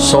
100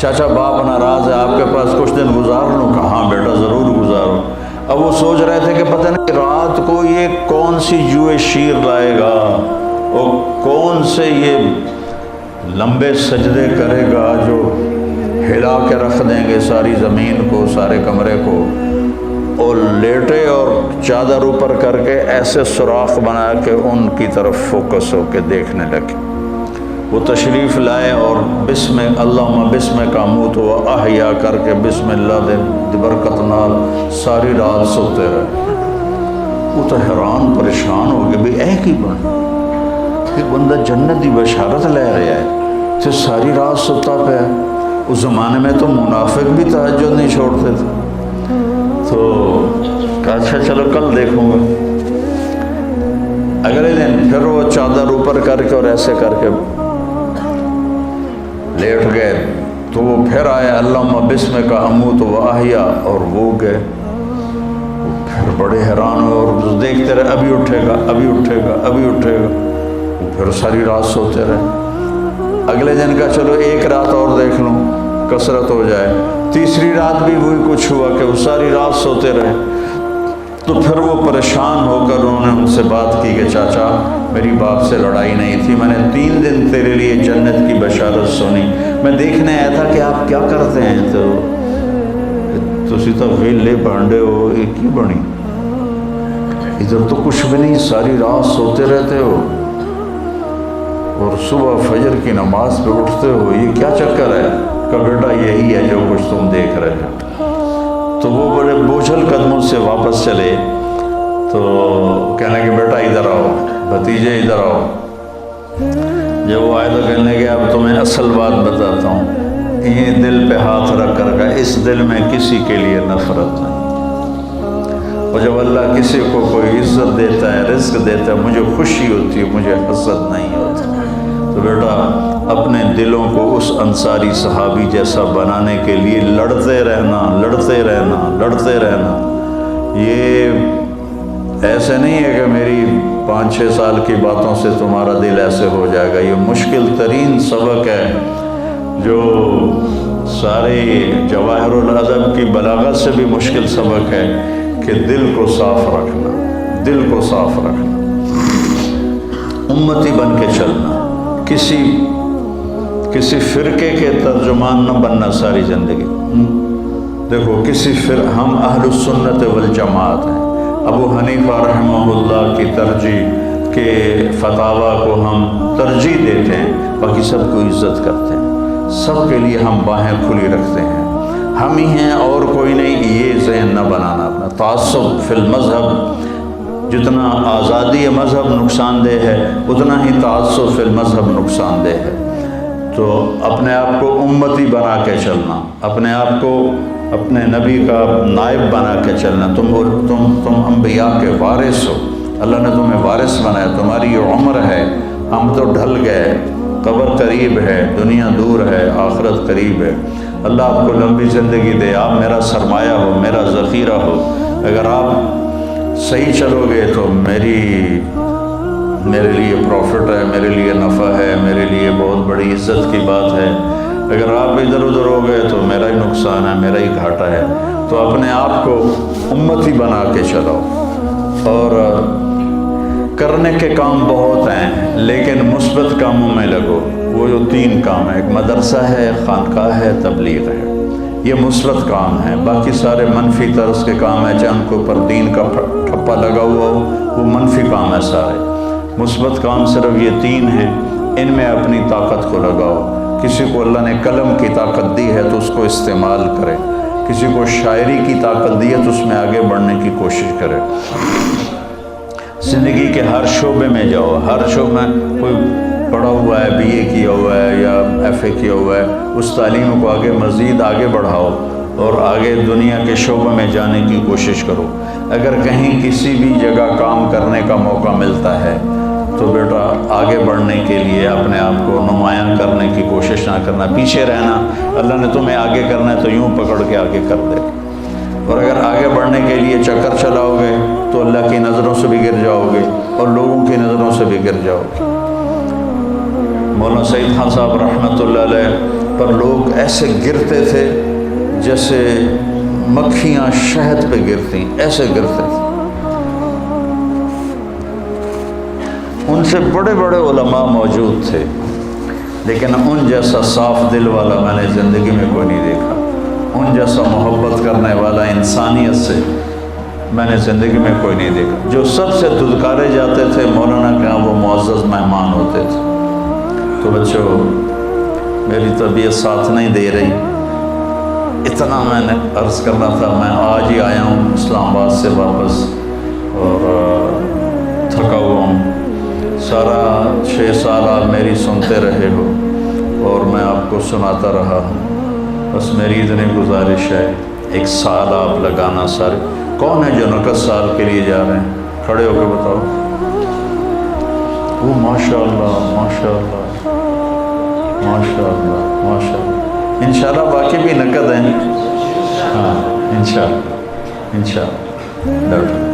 چاچا باپ ناراض ہے، آپ کے پاس کچھ دن گزار لوں؟ کہا ہاں بیٹا ضرور گزارو۔ اب وہ سوچ رہے تھے کہ پتہ نہیں رات کو یہ کون سی جوئے شیر لائے گا اور کون سے یہ لمبے سجدے کرے گا جو ہلا کے رکھ دیں گے ساری زمین کو، سارے کمرے کو، اور لیٹے اور چادر اوپر کر کے ایسے سوراخ بنا کے ان کی طرف فوکس ہو کے دیکھنے لگے۔ وہ تشریف لائے اور بسم اللہم بسم کا موت و احیا کر کے بسم اللہ دے برکت نال ساری رات سوتے رہے۔ وہ تو حیران پریشان ہو گئے، بھئی اے کی بن ایک بندہ جنت دی بشارت لے رہا ہے تو ساری رات سوتا پہ۔ اس زمانے میں تو منافق بھی تہجد نہیں چھوڑتے تھے۔ تو کہا اچھا چلو کل دیکھوں گا۔ اگلے دن پھر وہ چادر اوپر کر کے اور ایسے کر کے لیٹ گئے تو وہ پھر آئے اللہم بسم کا اموت و احیا، اور وہ گئے۔ پھر بڑے حیران ہوئے اور دیکھتے رہے ابھی اٹھے گا ابھی اٹھے گا ابھی اٹھے گا۔ وہ پھر ساری رات سوتے رہے۔ اگلے دن کا چلو ایک رات اور دیکھ لوں، کثرت ہو جائے۔ تیسری رات بھی وہی کچھ ہوا کہ وہ ساری رات سوتے رہے۔ تو پھر وہ پریشان ہو کر انہوں نے ان سے بات کی کہ چاچا میری باپ سے لڑائی نہیں تھی، میں نے 3 دن تیرے لیے جنت کی بشارت سنی، میں دیکھنے آیا تھا کہ آپ کیا کرتے ہیں۔ تو تسی تو ویلے بانڈے ہو، یہ کی بنی؟ ادھر تو کچھ بھی نہیں، ساری رات سوتے رہتے ہو اور صبح فجر کی نماز پہ اٹھتے ہو، یہ کیا چکر ہے؟ کہ بیٹا یہی ہے جو کچھ تم دیکھ رہے ہو۔ تو وہ بڑے بوجھل قدموں سے واپس چلے تو کہنے کہ بیٹا ادھر آؤ، بھتیجے ادھر آؤ۔ جب وہ آئے تو کہنے کہ اب تمہیں اصل بات بتاتا ہوں، یہ دل پہ ہاتھ رکھ کر کا اس دل میں کسی کے لیے نفرت نہیں، اور جب اللہ کسی کو کوئی عزت دیتا ہے، رزق دیتا ہے، مجھے خوشی ہوتی ہے، مجھے حسد نہیں ہوتا۔ تو بیٹا اپنے دلوں کو اس انصاری صحابی جیسا بنانے کے لیے لڑتے رہنا لڑتے رہنا لڑتے رہنا۔ یہ ایسے نہیں ہے کہ میری 5-6 سال کی باتوں سے تمہارا دل ایسے ہو جائے گا۔ یہ مشکل ترین سبق ہے جو سارے جواہر الادب کی بلاغت سے بھی مشکل سبق ہے کہ دل کو صاف رکھنا، دل کو صاف رکھنا، امتی بن کے چلنا، کسی فرقے کے ترجمان نہ بننا ساری زندگی۔ دیکھو ہم اہل السنت والجماعت ہیں۔ ابو حنیفہ رحمہ اللہ کی ترجیح کے فتاویٰ کو ہم ترجیح دیتے ہیں، باقی سب کو عزت کرتے ہیں، سب کے لیے ہم باہیں کھلی رکھتے ہیں، ہم ہی ہیں اور کوئی نہیں۔ یہ ذہن نہ بنانا اپنا۔ تعصب فی المذہب، جتنا آزادی مذہب نقصان دہ ہے اتنا ہی تعصب فی المذہب نقصان دہ ہے۔ تو اپنے آپ کو امتی بنا کے چلنا، اپنے آپ کو اپنے نبی کا نائب بنا کے چلنا۔ تم انبیاء کے وارث ہو، اللہ نے تمہیں وارث بنایا، تمہاری یہ عمر ہے، ہم تو ڈھل گئے، قبر قریب ہے، دنیا دور ہے، آخرت قریب ہے۔ اللہ آپ کو لمبی زندگی دے، آپ میرا سرمایہ ہو، میرا ذخیرہ ہو۔ اگر آپ صحیح چلو گے تو میرے لیے پروفٹ ہے، میرے لیے نفع ہے، میرے لیے بہت بڑی عزت کی بات ہے۔ اگر آپ ادھر ادھر ہو گئے تو میرا ہی نقصان ہے، میرا ہی گھاٹا ہے۔ تو اپنے آپ کو امتی بنا کے چلو، اور کرنے کے کام بہت ہیں لیکن مثبت کاموں میں لگو۔ وہ جو 3 کام ہیں، ایک مدرسہ ہے، خانقاہ ہے، تبلیغ ہے، یہ مثبت کام ہے۔ باقی سارے منفی طرز کے کام ہیں، چاہے ان کے اوپر دین کا ٹھپا لگا ہوا ہو، وہ منفی کام ہے سارے۔ مثبت کام صرف یہ 3 ہیں، ان میں اپنی طاقت کو لگاؤ۔ کسی کو اللہ نے قلم کی طاقت دی ہے تو اس کو استعمال کرے، کسی کو شاعری کی طاقت دی ہے تو اس میں آگے بڑھنے کی کوشش کرے۔ زندگی کے ہر شعبے میں جاؤ، ہر شعبے میں کوئی پڑھا ہوا ہے، BA کیا ہوا ہے یا FA کیا ہوا ہے، اس تعلیم کو مزید آگے بڑھاؤ اور آگے دنیا کے شعبے میں جانے کی کوشش کرو۔ اگر کہیں کسی بھی جگہ کام کرنے کا موقع ملتا ہے تو بیٹا آگے بڑھنے کے لیے اپنے آپ کو نمایاں کرنے کی کوشش نہ کرنا، پیچھے رہنا۔ اللہ نے تمہیں آگے کرنا ہے تو یوں پکڑ کے آگے کر دے، اور اگر آگے بڑھنے کے لیے چکر چلاؤ گے تو اللہ کی نظروں سے بھی گر جاؤ گے اور لوگوں کی نظروں سے بھی گر جاؤ گے۔ مولانا سعید خان صاحب رحمۃ اللہ علیہ پر لوگ ایسے گرتے تھے جیسے مکھیاں شہد پہ گرتی، ایسے گرتے تھے۔ ان سے بڑے بڑے علماء موجود تھے، لیکن ان جیسا صاف دل والا میں نے زندگی میں کوئی نہیں دیکھا، ان جیسا محبت کرنے والا انسانیت سے میں نے زندگی میں کوئی نہیں دیکھا۔ جو سب سے دھتکارے جاتے تھے مولانا کے ہاں وہ معزز مہمان ہوتے تھے۔ تو بچوں، میری طبیعت ساتھ نہیں دے رہی، اتنا میں نے عرض کرنا تھا۔ میں آج ہی آیا ہوں اسلام آباد سے واپس، اور تھکا ہوا ہوں۔ سارا 6 سال آپ میری سنتے رہے ہو اور میں آپ کو سناتا رہا ہوں، بس میری اتنی گزارش ہے، 1 سال آپ لگانا سارے۔ کون ہے جو 29 سال کے لیے جا رہے ہیں؟ کھڑے ہو کے بتاؤ۔ وہ ماشاء اللہ ماشاء اللہ ماشاء اللہ ماشاء اللہ۔ انشاءاللہ باقی بھی نقد ہیں، ہاں انشاءاللہ انشاءاللہ۔